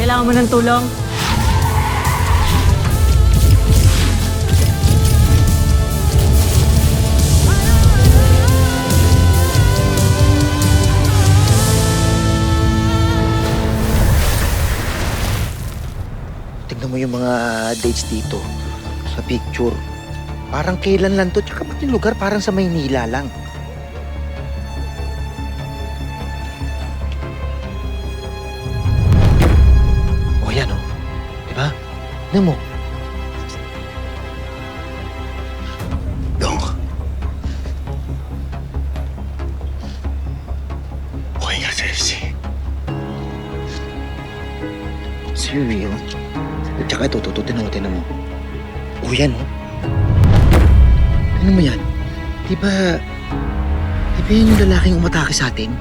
Kailangan mo ng tulong? Tignan mo yung mga dates dito sa picture. Parang kailan lang to, tsaka pati lugar parang sa Maynila lang. O yan o, diba? Tignan mo. Dong. Okay nga, Cersei. Si Yuri, oh. At saka ito, tinan mo. O yan, oh. Tignan mo yan. Di ba yan yung lalaking umatake sa atin?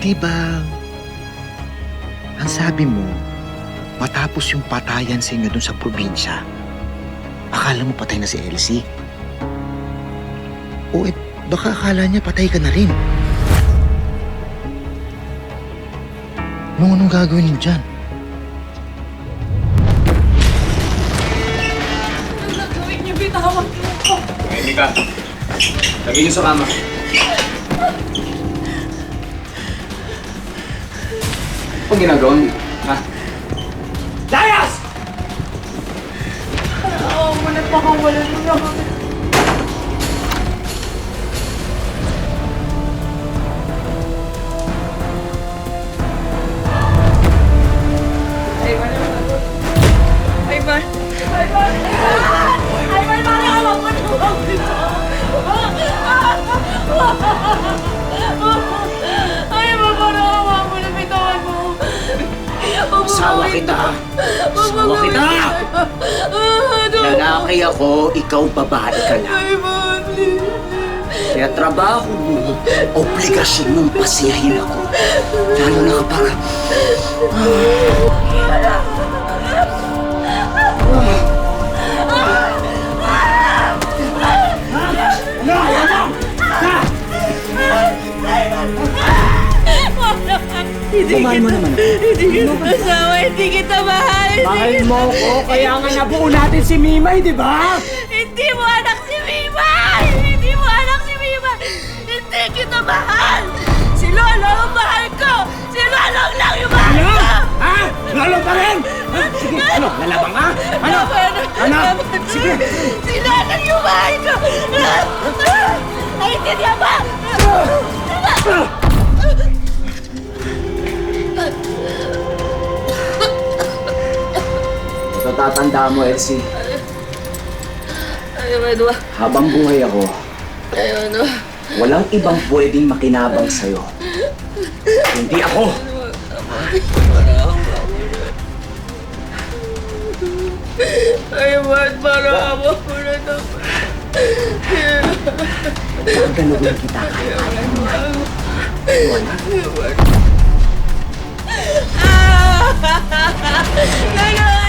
Di ba, ang sabi mo, matapos yung patayan sa inyo dun sa probinsya, akala mo patay na si Elsie? O baka akala niya patay ka na rin. Anong gagawin mo dyan? Anong gagawin niyo? Bitawan niyo ako. Hindi ka. Lagay niyo sa kama. Ano ginagawa mo? Ha? Layas! Oo, nagpakawalan mo na kami. Ayman, parang ako matulog dito. Ayman, parang awa mo, nabitawan mo. Sawa kita! Sawa kita! Lalaki ako, ikaw babae ka lang. Ayman, please. Kaya trabaho mo, obligasyon mong pasiyahin ako. Lalo na kapag... Kumain mo naman. Hindi kita asawa, hindi kita mahal. Mahal mo ko, kaya nga nabuo natin si Mimay, di ba? Hindi mo anak si Mimay! Hindi mo anak si Mimay! Hindi kita mahal! Si Lolo ang mahal ko! Si Lolo lang yung mahal ko! Ha? Lalo pa rin? Ha? Sige, ano? Lalabang ka? Ano? Ano? Sige! Si Lolo yung mahal ko! Naintindihan ba? Ito tatanda mo, Elsie. Ayaw, Habang buhay ako, Ayaw, walang ibang pwedeng makinabang sa'yo. Hindi ako! Ayaw, parang ako na naman. Gagalugin kita kahit ayaw mo. Lolo!